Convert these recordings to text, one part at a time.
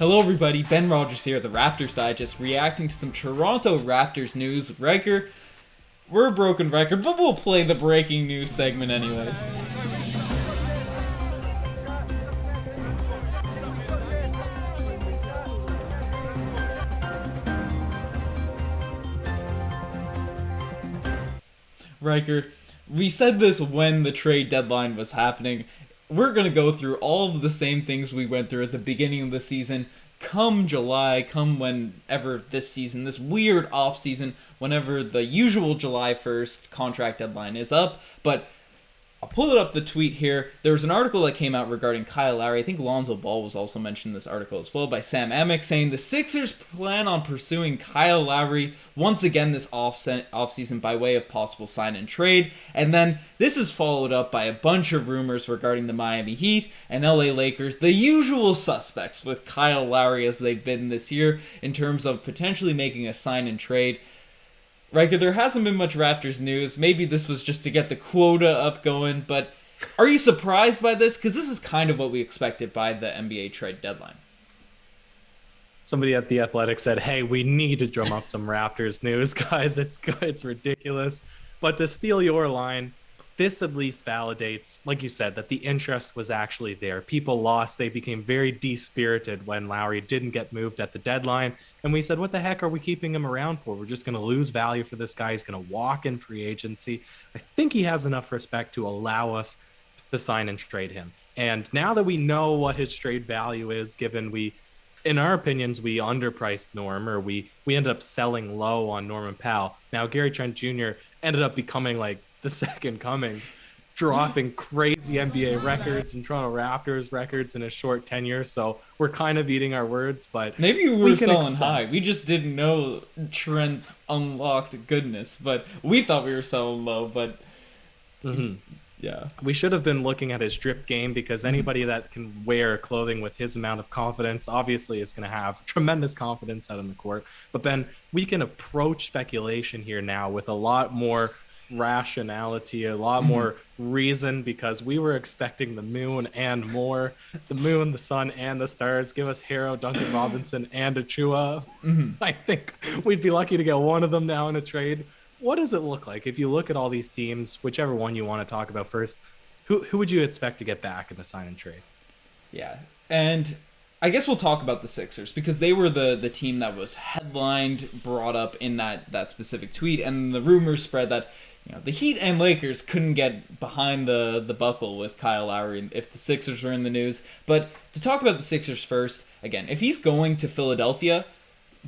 Hello everybody, Ben Rogers here, the Raptors Digest, reacting to some Toronto Raptors news. Riker, we're a broken record, but we'll play the breaking news segment anyways. Riker, we said this when the trade deadline was happening. We're going to go through all of the same things we went through at the beginning of the season. Come July, come whenever this season, this weird off-season, whenever the usual July 1st contract deadline is up. But I'll pull it up the tweet here. There was an article that came out regarding Kyle Lowry. I think Lonzo Ball was also mentioned in this article as well by Sam Amick, saying the Sixers plan on pursuing Kyle Lowry once again this offseason by way of possible sign and trade. And then this is followed up by a bunch of rumors regarding the Miami Heat and LA Lakers, the usual suspects with Kyle Lowry as they've been this year in terms of potentially making a sign and trade. Riker, there hasn't been much Raptors news. Maybe this was just to get the quota up going, but are you surprised by this? Because this is kind of what we expected by the NBA trade deadline. Somebody at The Athletic said, hey, we need to drum up some Raptors news, guys. It's good. It's ridiculous. But to steal your line, this at least validates, like you said, that the interest was actually there. People lost. They became very dispirited when Lowry didn't get moved at the deadline. And we said, what the heck are we keeping him around for? We're just going to lose value for this guy. He's going to walk in free agency. I think he has enough respect to allow us to sign and trade him. And now that we know what his trade value is, given in our opinions, we underpriced Norm, or we ended up selling low on Norman Powell. Now, Gary Trent Jr. ended up becoming like the second coming, dropping crazy NBA records and Toronto Raptors records in a short tenure. So we're kind of eating our words, but maybe we were selling high. We just didn't know Trent's unlocked goodness, but we thought we were selling low. But yeah, we should have been looking at his drip game, because anybody that can wear clothing with his amount of confidence obviously is going to have tremendous confidence out on the court. But Ben, we can approach speculation here now with a lot more rationality, a lot more reason, because we were expecting the moon and more. The moon, the sun, and the stars. Give us Harrow, Duncan Robinson, and Achua. I think we'd be lucky to get one of them now in a trade. What does it look like if you look at all these teams, whichever one you want to talk about first? Who would you expect to get back in the sign and trade? Yeah, and I guess we'll talk about the Sixers, because they were the team that was headlined, brought up in that specific tweet, and the rumors spread that the Heat and Lakers couldn't get behind the buckle with Kyle Lowry if the Sixers were in the news. But to talk about the Sixers first, again, if he's going to Philadelphia,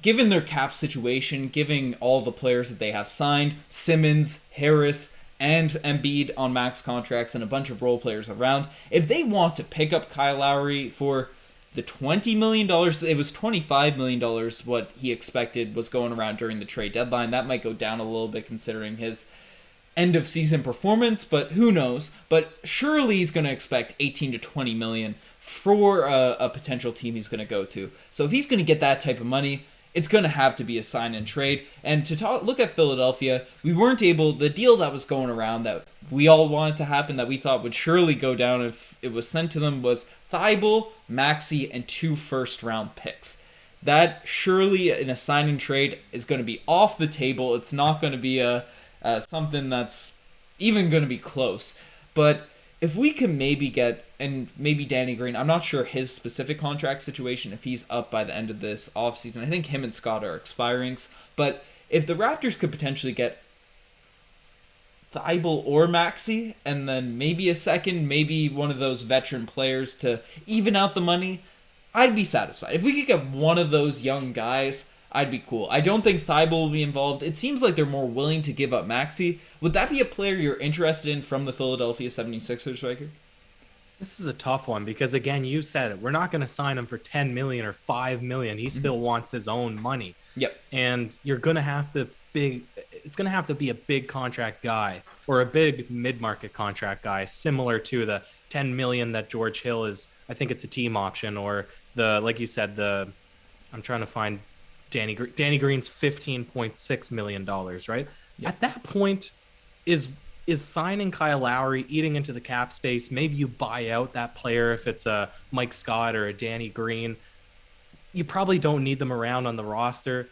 given their cap situation, given all the players that they have signed, Simmons, Harris, and Embiid on max contracts, and a bunch of role players around, if they want to pick up Kyle Lowry for the $20 million, it was $25 million what he expected was going around during the trade deadline. That might go down a little bit considering his end of season performance, but who knows? But surely he's going to expect 18 to 20 million for a potential team he's going to go to. So if he's going to get that type of money, it's going to have to be a sign and trade. And to look at Philadelphia, we weren't able, the deal that was going around that we all wanted to happen, that we thought would surely go down if it was sent to them, was Thibault, Maxey, and 2 first-round picks. That surely in a sign and trade is going to be off the table. It's not going to be something that's even going to be close. But if we can maybe get, and maybe Danny Green, I'm not sure his specific contract situation, if he's up by the end of this offseason. I think him and Scott are expirings. But if the Raptors could potentially get Thibault or Maxey, and then maybe a second, maybe one of those veteran players to even out the money, I'd be satisfied. If we could get one of those young guys, I'd be cool. I don't think Thibault will be involved. It seems like they're more willing to give up Maxey. Would that be a player you're interested in from the Philadelphia 76ers, Riker? This is a tough one, because again, you said it. We're not going to sign him for $10 million or $5 million. He still wants his own money. Yep. And you're going to have to it's going to have to be a big contract guy, or a big mid-market contract guy, similar to the $10 million that George Hill is. I think it's a team option, or like you said, I'm trying to find Danny Green's $15.6 million, right? Yep. At that point, is signing Kyle Lowry eating into the cap space? Maybe you buy out that player if it's a Mike Scott or a Danny Green. you probably don't need them around on the roster.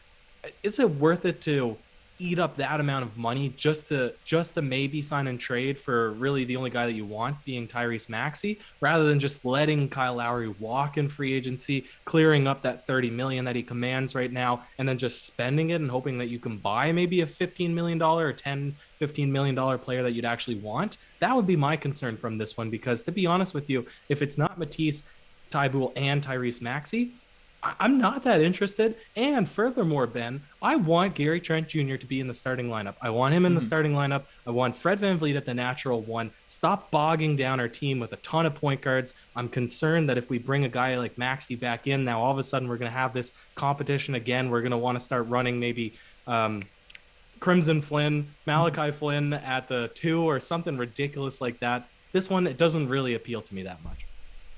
Is it worth it to eat up that amount of money just to maybe sign and trade for really the only guy that you want being Tyrese Maxey, rather than just letting Kyle Lowry walk in free agency, clearing up that 30 million that he commands right now, and then just spending it and hoping that you can buy maybe a $15 million or 10 $15 million player that you'd actually want? That would be my concern from this one, because to be honest with you, if it's not Matisse, Tybull, and Tyrese Maxey, I'm not that interested. And furthermore, Ben, I want Gary Trent Jr. to be in the starting lineup. I want him in the starting lineup. I want Fred VanVleet at the natural one. Stop bogging down our team with a ton of point guards. I'm concerned that if we bring a guy like Maxey back in, now all of a sudden we're going to have this competition again. We're going to want to start running maybe Crimson Flynn, Malachi Flynn at the 2 or something ridiculous like that. This one, it doesn't really appeal to me that much.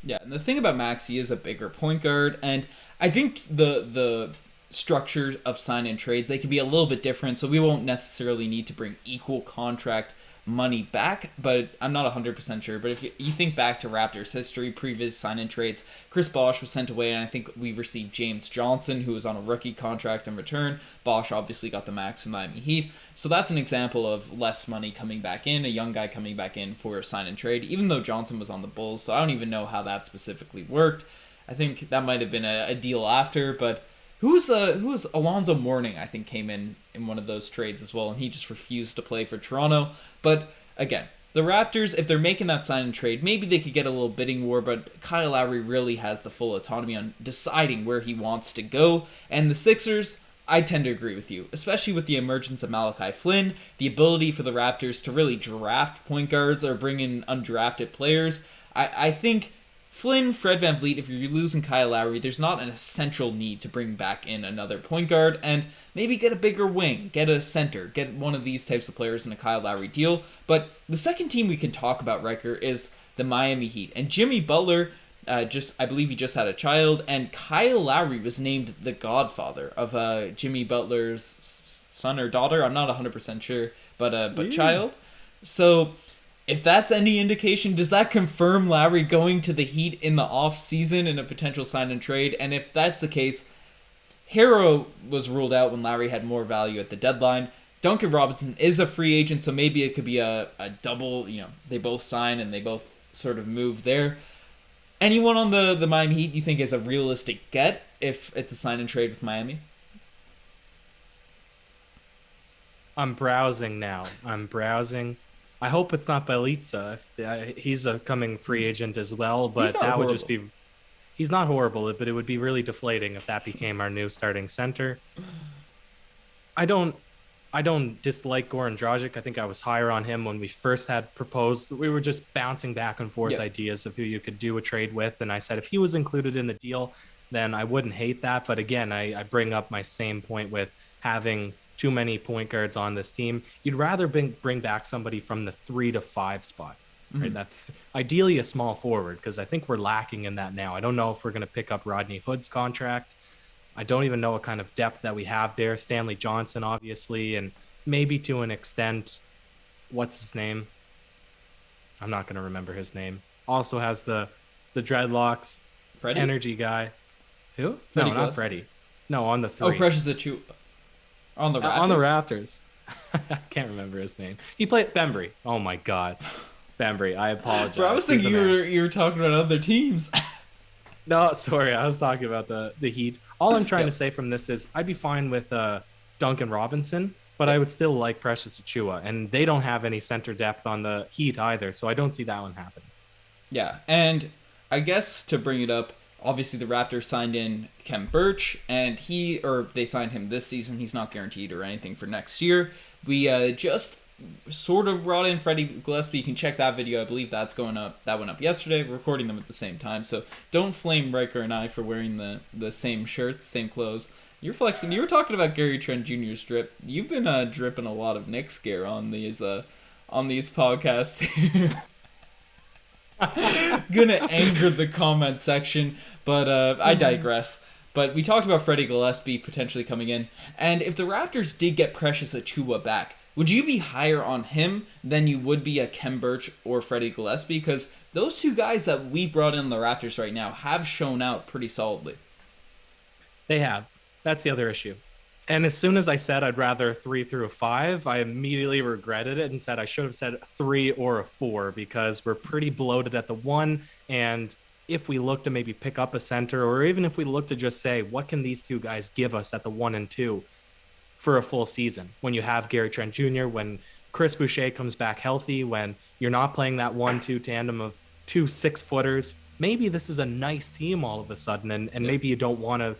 Yeah, and the thing about Maxey is a bigger point guard, and I think the structures of sign and trades, they can be a little bit different, so we won't necessarily need to bring equal contract money back, but I'm not 100% sure. But if you think back to Raptors history, previous sign and trades, Chris Bosh was sent away, and I think we received James Johnson, who was on a rookie contract in return. Bosh obviously got the max from Miami Heat, so that's an example of less money coming back in, a young guy coming back in for a sign and trade, even though Johnson was on the Bulls, so I don't even know how that specifically worked. I think that might have been a deal after, but who was Alonzo Mourning, I think, came in one of those trades as well, and he just refused to play for Toronto. But again, the Raptors, if they're making that sign and trade, maybe they could get a little bidding war, but Kyle Lowry really has the full autonomy on deciding where he wants to go. And the Sixers, I tend to agree with you, especially with the emergence of Malachi Flynn, the ability for the Raptors to really draft point guards or bring in undrafted players. I think Flynn, Fred VanVleet, if you're losing Kyle Lowry, there's not an essential need to bring back in another point guard, and maybe get a bigger wing, get a center, get one of these types of players in a Kyle Lowry deal. But the second team we can talk about, Riker, is the Miami Heat. And Jimmy Butler, I believe he just had a child, and Kyle Lowry was named the godfather of Jimmy Butler's son or daughter. I'm not 100% sure, but child. So if that's any indication, does that confirm Lowry going to the Heat in the offseason in a potential sign and trade? And if that's the case, Harrow was ruled out when Lowry had more value at the deadline. Duncan Robinson is a free agent, so maybe it could be a double, they both sign and they both sort of move there. Anyone on the Miami Heat you think is a realistic get if it's a sign and trade with Miami? I'm browsing now. I hope it's not Bjelica. He's a coming free agent as well, but that horrible. would just be... He's not horrible, but it would be really deflating if that became our new starting center. I don't dislike Goran Dragic. I think I was higher on him when we first had proposed. We were just bouncing back and forth ideas of who you could do a trade with, and I said if he was included in the deal, then I wouldn't hate that. But again, I bring up my same point with having too many point guards on this team. You'd rather bring back somebody from the 3 to 5 spot. Right? That's ideally a small forward, because I think we're lacking in that now. I don't know if we're going to pick up Rodney Hood's contract. I don't even know what kind of depth that we have there. Stanley Johnson, obviously, and maybe to an extent, what's his name? I'm not going to remember his name. Also has the dreadlocks. Freddie? Energy guy. Who? Freddie no, Glass? not Freddie. No, on the 3. Oh, Precious Achiuwa. On the Raptors? On the Raptors. I can't remember his name. He played Bembry. Oh, my God. Bembry, I apologize. Bro, I was thinking you were talking about other teams. No, sorry, I was talking about the Heat. All I'm trying to say from this is I'd be fine with Duncan Robinson, but I would still like Precious Achiuwa, and they don't have any center depth on the Heat either, so I don't see that one happen. Yeah, and I guess to bring it up, obviously the Raptors signed in Khem Birch, and they signed him this season. He's not guaranteed or anything for next year. We just sort of brought in Freddie Gillespie. You can check that video. I believe that went up yesterday. We're recording them at the same time, so don't flame Riker and I for wearing the same shirts, same clothes. You're flexing. You were talking about Gary Trent Jr.'s drip. You've been dripping a lot of Knicks gear on these podcasts here. Gonna anger the comment section, but I digress. But we talked about Freddie Gillespie potentially coming in, and if the Raptors did get Precious Achiuwa back, would you be higher on him than you would be a Khem Birch or Freddie Gillespie? Because those two guys that we brought in the Raptors right now have shown out pretty solidly. They have. That's the other issue. And as soon as I said I'd rather a 3 through a 5, I immediately regretted it and said I should have said a 3 or a 4 because we're pretty bloated at the 1. And if we look to maybe pick up a center, or even if we look to just say, what can these two guys give us at the 1 and 2 for a full season? When you have Gary Trent Jr., when Chris Boucher comes back healthy, when you're not playing that 1-2 tandem of 2 6-footers, maybe this is a nice team all of a sudden. And maybe you don't want to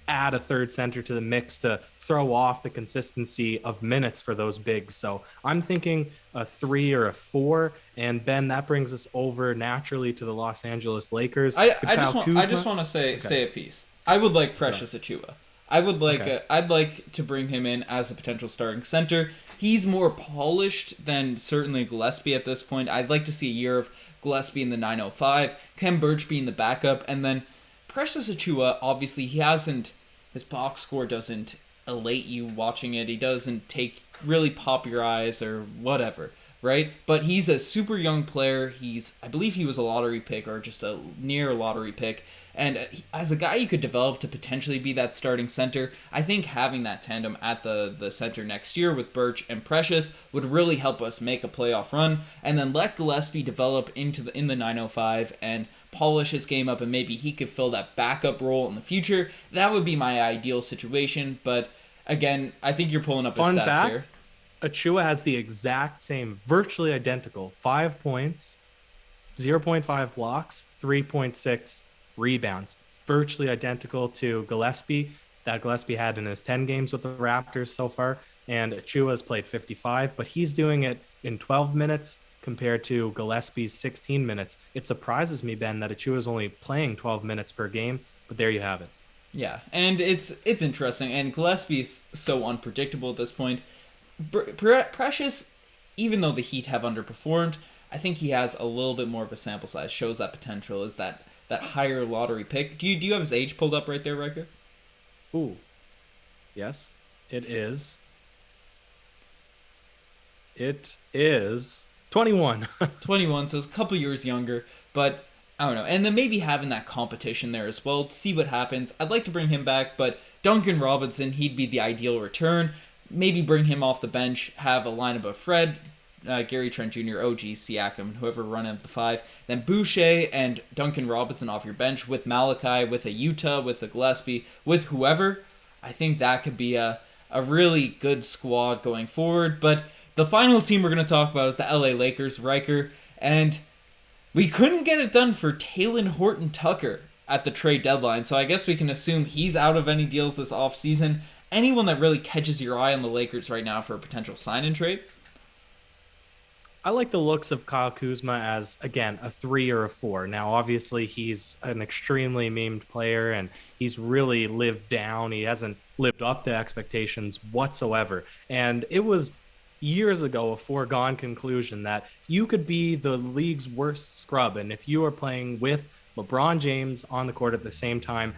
add a third center to the mix to throw off the consistency of minutes for those bigs. So I'm thinking a 3 or a 4. And Ben, that brings us over naturally to the Los Angeles Lakers. I just want to say a piece. I would like Precious Achiuwa. I'd like to bring him in as a potential starting center. He's more polished than certainly Gillespie at this point. I'd like to see a year of Gillespie in the 905, Kem Birch being the backup, and then Precious Achiuwa, obviously, his box score doesn't elate you watching it. He doesn't really pop your eyes or whatever, right? But he's a super young player. I believe he was a lottery pick or just a near lottery pick. And as a guy you could develop to potentially be that starting center, I think having that tandem at the center next year with Birch and Precious would really help us make a playoff run. And then let Gillespie develop in the 905 and polish his game up, and maybe he could fill that backup role in the future. That would be my ideal situation. But again, I think you're pulling up his stats here. Achiuwa has the exact same, virtually identical, 5 points, 0.5 blocks, 3.6 rebounds, virtually identical to Gillespie that Gillespie had in his 10 games with the Raptors so far. And Achiuwa has played 55, but he's doing it in 12 minutes compared to Gillespie's 16 minutes. It surprises me, Ben, that Achiuwa is only playing 12 minutes per game, but there you have it. Yeah, and it's interesting, and Gillespie is so unpredictable at this point. Precious, even though the Heat have underperformed, I think he has a little bit more of a sample size, shows that potential, is that higher lottery pick. Do you have his age pulled up right there, Ryker? Ooh. Yes, it is. It is 21. 21, so it's a couple years younger, but I don't know. And then maybe having that competition there as well to see what happens. I'd like to bring him back, but Duncan Robinson, he'd be the ideal return. Maybe bring him off the bench, have a lineup of Fred, Gary Trent Jr., OG, Siakam, whoever run at the 5. Then Boucher and Duncan Robinson off your bench with Malachi, with a Utah, with a Gillespie, with whoever. I think that could be a really good squad going forward. But the final team we're going to talk about is the LA Lakers, Ryker. And we couldn't get it done for Talen Horton-Tucker at the trade deadline. So I guess we can assume he's out of any deals this offseason. Anyone that really catches your eye on the Lakers right now for a potential sign-in trade? I like the looks of Kyle Kuzma as, again, a 3 or a 4. Now, obviously, he's an extremely memed player, and he's really lived down. He hasn't lived up to expectations whatsoever. And it was years ago a foregone conclusion that you could be the league's worst scrub. And if you are playing with LeBron James on the court at the same time,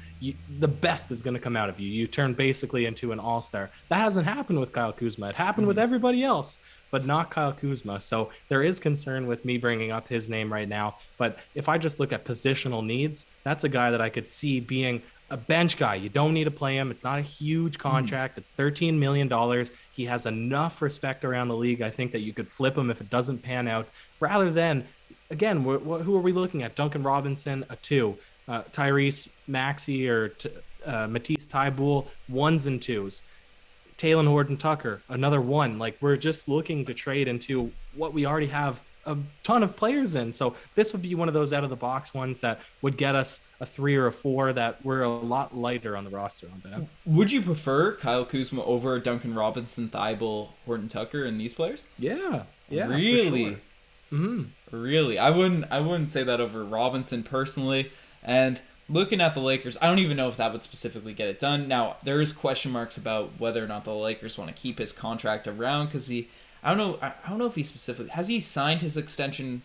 the best is going to come out of you. You turn basically into an all-star. That hasn't happened with Kyle Kuzma. It happened with everybody else, but not Kyle Kuzma. So there is concern with me bringing up his name right now. But if I just look at positional needs, that's a guy that I could see being a bench guy. You don't need to play him. It's not a huge contract. It's $13 million. He has enough respect around the league, I think, that you could flip him if it doesn't pan out, rather than, again, who are we looking at? Duncan Robinson, a 2. Tyrese Maxey or Matisse Thybulle, 1s and 2s. Talen Horton-Tucker, another 1. Like, we're just looking to trade into what we already have a ton of players in. So this would be one of those out-of-the-box ones that would get us a 3 or a 4 that we're a lot lighter on the roster on that. Would you prefer Kyle Kuzma over Duncan Robinson, Thybulle, Horton-Tucker, and these players? Yeah. Really? For sure. Mm-hmm. Really? I wouldn't say that over Robinson personally. And looking at the Lakers, I don't even know if that would specifically get it done. Now, there is question marks about whether or not the Lakers want to keep his contract around because I don't know if he specifically has he signed his extension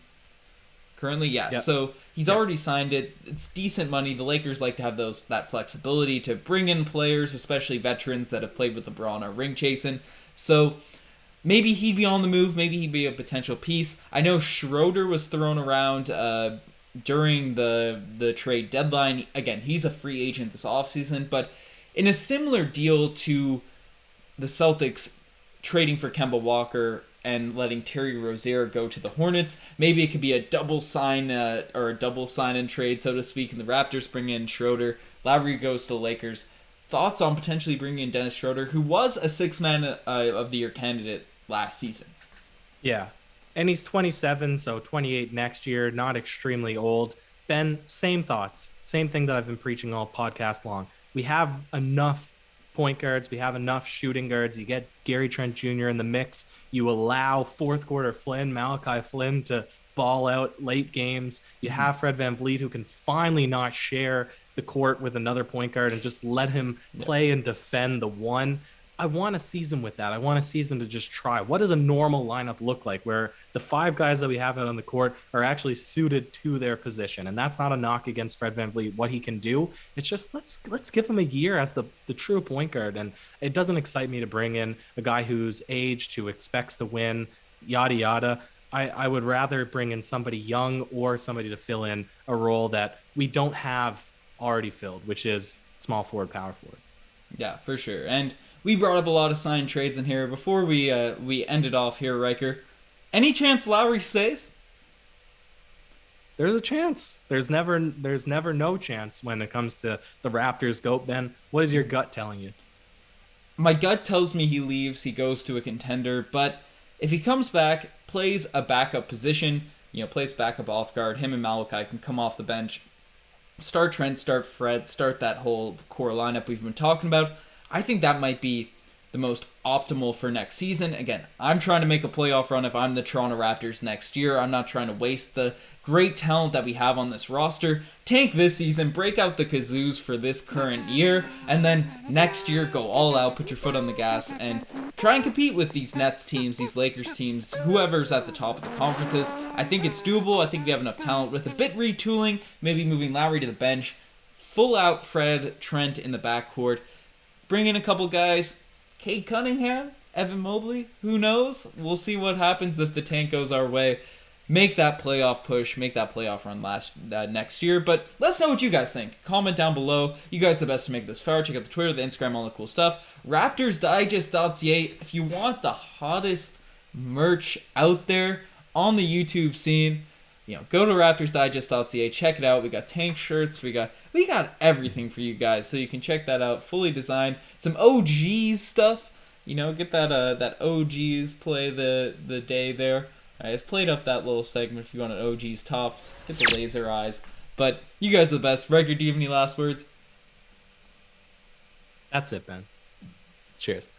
currently. Yeah, yep. So he's already signed it. It's decent money. The Lakers like to have that flexibility to bring in players, especially veterans that have played with LeBron or ring chasing. So maybe he'd be on the move. Maybe he'd be a potential piece. I know Schroeder was thrown around during the trade deadline. Again, he's a free agent this offseason, but in a similar deal to the Celtics trading for Kemba Walker and letting Terry Rozier go to the Hornets. Maybe it could be a double sign or a double sign-in trade, so to speak, and the Raptors bring in Schroeder. Lowry goes to the Lakers. Thoughts on potentially bringing in Dennis Schroeder, who was a six-man of the year candidate last season? Yeah. And he's 27, so 28 next year, not extremely old. Ben, same thoughts. Same thing that I've been preaching all podcast long. We have enough point guards. We have enough shooting guards. You get Gary Trent Jr. in the mix. You allow fourth quarter Malachi Flynn to ball out late games. You have Fred VanVleet, who can finally not share the court with another point guard and just let him play and defend the one. I want a season with that. I want a season to just try. What does a normal lineup look like where the five guys that we have out on the court are actually suited to their position? And that's not a knock against Fred VanVleet, what he can do. It's just let's give him a year as the true point guard. And it doesn't excite me to bring in a guy who's aged, who expects to win, yada, yada. I would rather bring in somebody young or somebody to fill in a role that we don't have already filled, which is small forward, power forward. Yeah, for sure. And we brought up a lot of signed trades in here. Before we end it off here, Riker, any chance Lowry stays? There's a chance. There's never no chance when it comes to the Raptors. GOAT, Ben. What is your gut telling you? My gut tells me he leaves. He goes to a contender. But if he comes back, plays a backup position, plays backup off guard, him and Malachi can come off the bench, start Trent, start Fred, start that whole core lineup we've been talking about. I think that might be the most optimal for next season. Again, I'm trying to make a playoff run if I'm the Toronto Raptors next year. I'm not trying to waste the great talent that we have on this roster. Tank this season, break out the kazoos for this current year, and then next year go all out, put your foot on the gas, and try and compete with these Nets teams, these Lakers teams, whoever's at the top of the conferences. I think it's doable. I think we have enough talent with a bit retooling, maybe moving Lowry to the bench, full out Fred, Trent in the backcourt, bring in a couple guys, Cade Cunningham, Evan Mobley, who knows? We'll see what happens if the tank goes our way. Make that playoff push, make that playoff run next year. But let us know what you guys think. Comment down below. You guys are the best to make this far. Check out the Twitter, the Instagram, all the cool stuff. RaptorsDigest.ca. If you want the hottest merch out there on the YouTube scene, go to RaptorsDigest.ca. Check it out. We got tank shirts. We got everything for you guys, so you can check that out. Fully designed. Some OGs stuff. Get that OGs play the day there. I've played up that little segment if you want an OG's top. Hit the laser eyes. But you guys are the best. Riker, do you have any last words? That's it, Ben. Cheers.